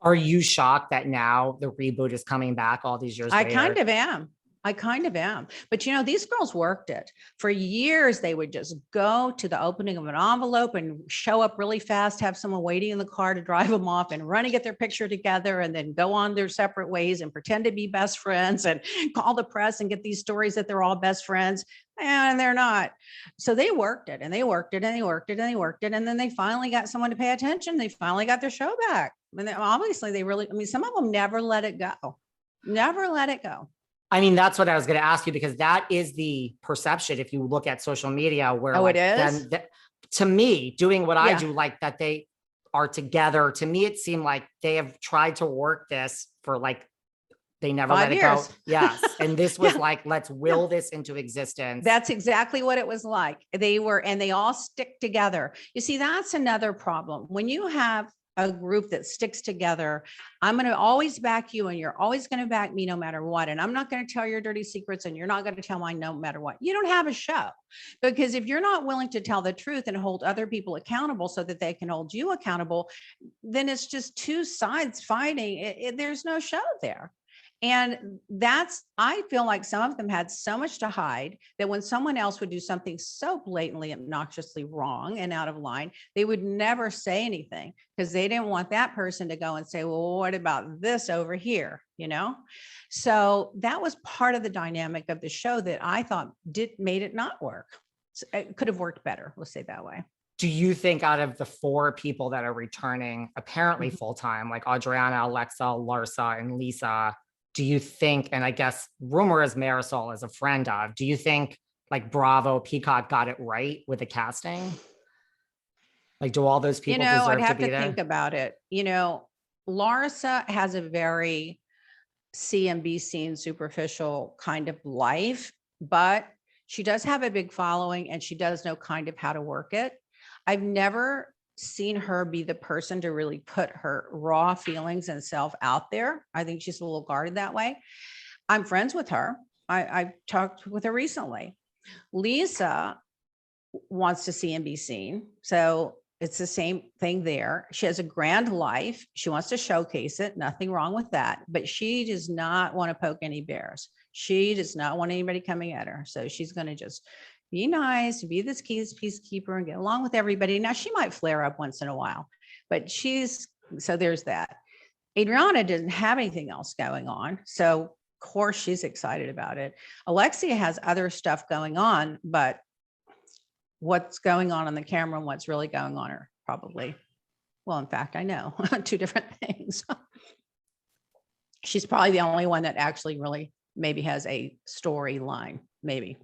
Are you shocked that now the reboot is coming back all these years I later? kind of am. But these girls worked it for years. They would just go to the opening of an envelope and show up really fast, have someone waiting in the car to drive them off and run and get their picture together and then go on their separate ways and pretend to be best friends and call the press and get these stories that they're all best friends. And they're not. So they worked it and they worked it and they worked it and they worked it. And then they finally got someone to pay attention. They finally got their show back. And obviously they really, some of them never let it go. Never let it go. I mean, that's what I was going to ask you, because that is the perception. If you look at social media where it is to me, doing what I do, like that they are together. To me, it seemed like they have tried to work this for they never 5 let years. it go. Yes. And this was let's will this into existence. That's exactly what it was like. And they all stick together. You see, that's another problem. When you have a group that sticks together, I'm going to always back you and you're always going to back me no matter what. And I'm not going to tell your dirty secrets and you're not going to tell mine no matter what. You don't have a show, because if you're not willing to tell the truth and hold other people accountable so that they can hold you accountable, then it's just two sides fighting. There's no show there. And I feel like some of them had so much to hide that when someone else would do something so blatantly, obnoxiously wrong and out of line, they would never say anything because they didn't want that person to go and say, well, what about this over here? So that was part of the dynamic of the show that I thought made it not work. It could have worked better. Let's say it that way. Do you think out of the 4 people that are returning apparently full-time, like Adriana, Alexia, Larsa, and Lisa, do you think, and I guess rumor is Marysol is a friend of, do you think Bravo, Peacock got it right with the casting? Do all those people deserve I'd have to be to there? think about it. Larsa has a very CNBC and superficial kind of life, but she does have a big following and she does know kind of how to work it. I've never seen her be the person to really put her raw feelings and self out there. I think she's a little guarded that way. I'm friends with her. I talked with her recently. Lisa wants to see and be seen. So it's the same thing there. She has a grand life. She wants to showcase it. Nothing wrong with that. But she does not want to poke any bears. She does not want anybody coming at her. So she's going to just be nice, be this peacekeeper and get along with everybody. Now she might flare up once in a while, but so there's that. Adriana didn't have anything else going on. So of course she's excited about it. Alexia has other stuff going on, but what's going on the camera and what's really going on are probably, well, in fact, I know 2 different things. She's probably the only one that actually really maybe has a storyline, maybe.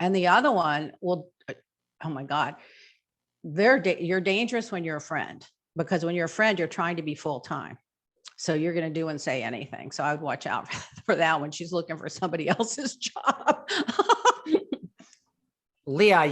And the other one, well, oh my God, you're dangerous when you're a friend, because when you're a friend, you're trying to be full-time. So you're going to do and say anything. So I would watch out for that when she's looking for somebody else's job. Lea,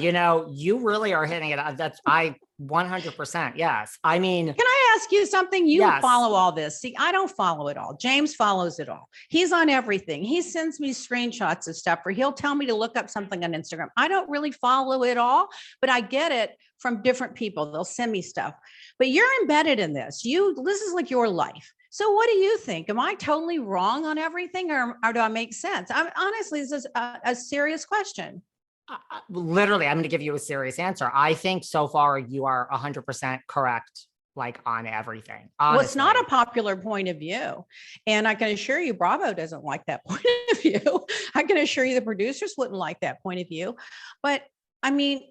you really are hitting it. That's 100%. Yes. I mean, can I ask you something? You yes. Follow all this. See, I don't follow it all. James follows it all. He's on everything. He sends me screenshots of stuff, or he'll tell me to look up something on Instagram. I don't really follow it all, but I get it from different people. They'll send me stuff, but you're embedded in this. This is like your life. So what do you think? Am I totally wrong on everything, or do I make sense? Honestly, this is a serious question. Literally, I'm going to give you a serious answer. I think so far you are 100% correct, on everything. Honestly. Well, it's not a popular point of view. And I can assure you, Bravo doesn't like that point of view. I can assure you the producers wouldn't like that point of view. But I mean,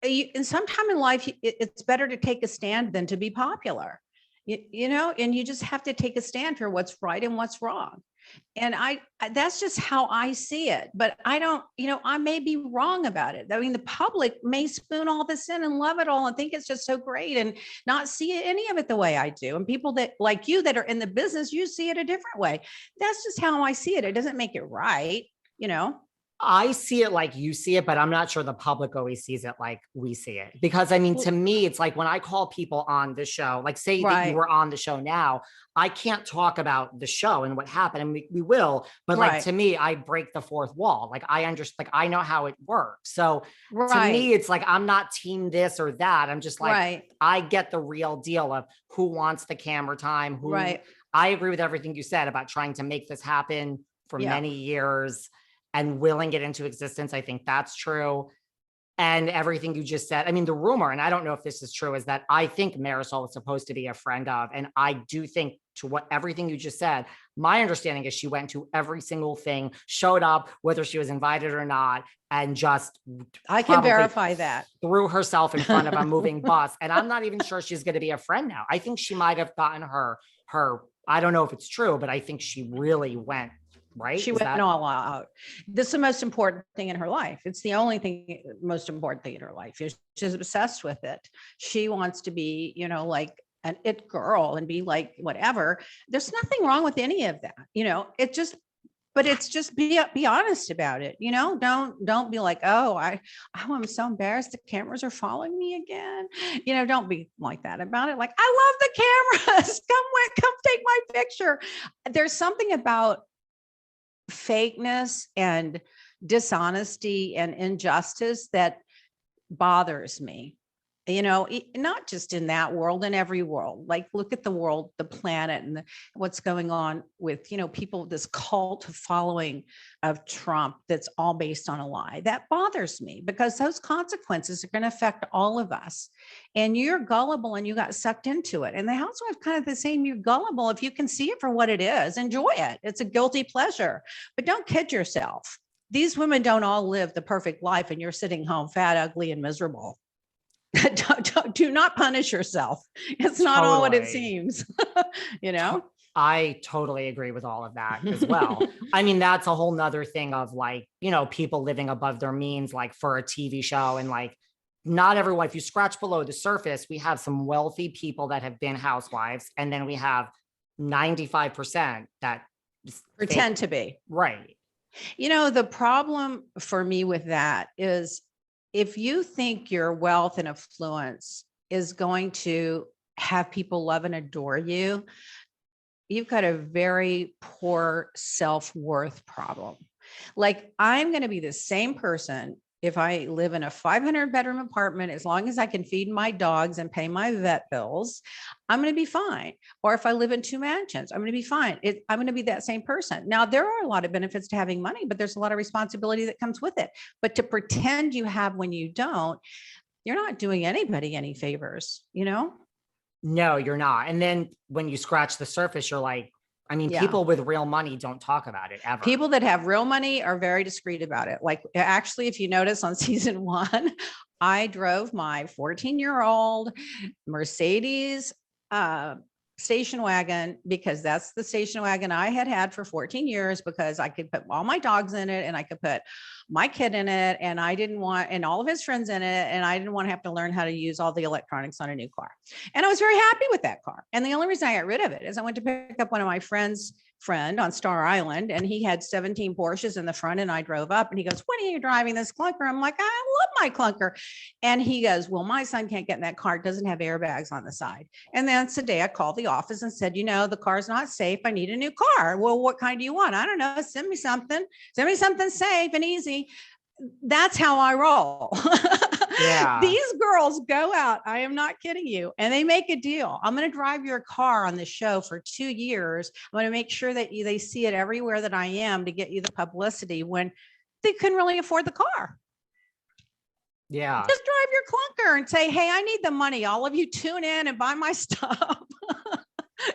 in some time in life, it's better to take a stand than to be popular, and you just have to take a stand for what's right and what's wrong. And that's just how I see it. But I don't, I may be wrong about it. I mean, the public may spoon all this in and love it all and think it's just so great and not see any of it the way I do. And people that like you that are in the business, you see it a different way. That's just how I see it. It doesn't make it right, I see it like you see it, but I'm not sure the public always sees it like we see it. Because I mean, to me, it's like when I call people on the show, like say that you Right. were on the show now, I can't talk about the show and what happened. And we will, but like Right. to me, I break the fourth wall. Like I understand, like I know how it works. So to Right. me, it's like I'm not team this or that. I'm just like, Right. I get the real deal of who wants the camera time, who Right. I agree with everything you said about trying to make this happen for Yeah. many years and willing it into existence. I think that's true. And everything you just said, I mean, the rumor, and I don't know if this is true, is that I think Marysol was supposed to be a friend of, and I do think to what everything you just said, my understanding is she went to every single thing, showed up, whether she was invited or not, and just I can verify that. threw herself in front of a moving bus. And I'm not even sure she's going to be a friend now. I think she might have gotten her, I don't know if it's true, but I think she really went, right? She went all out. This is the most important thing in her life. It's the only thing, most important thing in her life. She's obsessed with it. She wants to be, you know, like an it girl and be like whatever. There's nothing wrong with any of that. You know, it just, but it's just be honest about it. You know, don't be like, oh, I'm so embarrassed. The cameras are following me again. You know, don't be like that about it. Like, I love the cameras. Come take my picture. There's something about fakeness and dishonesty and injustice that bothers me, you know, not just in that world, in every world. Like, look at the world, the planet, and what's going on with, you know, people, this cult following of Trump that's all based on a lie. That bothers me because those consequences are going to affect all of us. And you're gullible and you got sucked into it. And the housewife kind of the same. You're gullible. If you can see it for what it is, enjoy it. It's a guilty pleasure, but don't kid yourself. These women don't all live the perfect life and you're sitting home fat, ugly, and miserable. Do not punish yourself. It's not all what it seems, you know? I totally agree with all of that as well. I mean, that's a whole nother thing of like, you know, people living above their means, like for a TV show, and like, not everyone, if you scratch below the surface, we have some wealthy people that have been housewives. And then we have 95% that pretend to be. Right. You know, the problem for me with that is if you think your wealth and affluence is going to have people love and adore you, you've got a very poor self-worth problem. Like, I'm going to be the same person if I live in a 500 bedroom apartment, as long as I can feed my dogs and pay my vet bills, I'm going to be fine. Or if I live in 2 mansions, I'm going to be fine. I'm going to be that same person. Now, there are a lot of benefits to having money, but there's a lot of responsibility that comes with it. But to pretend you have when you don't, you're not doing anybody any favors, you know? No, you're not. And then when you scratch the surface, you're like, I mean, people with real money don't talk about it ever. People that have real money are very discreet about it. Like, actually, if you notice on season 1, I drove my 14-year-old Mercedes station wagon, because that's the station wagon I had for 14 years, because I could put all my dogs in it and I could put my kid in it, and I didn't want, and all of his friends in it. And I didn't want to have to learn how to use all the electronics on a new car. And I was very happy with that car. And the only reason I got rid of it is I went to pick up one of my friends' friend on Star Island, and he had 17 Porsches in the front, and I drove up and he goes, "When are you driving this clunker?" I'm like, "I love my clunker." And he goes, "Well, my son can't get in that car. It doesn't have airbags on the side." And that's the day I called the office and said, "You know, the car's not safe. I need a new car." "Well, what kind do you want?" "I don't know. Send me something safe and easy." That's how I roll. Yeah. These girls go out, I am not kidding you, and they make a deal. "I'm going to drive your car on the show for 2 years. I'm going to make sure that they see it everywhere that I am to get you the publicity," when they couldn't really afford the car. Yeah. Just drive your clunker and say, "Hey, I need the money. All of you tune in and buy my stuff."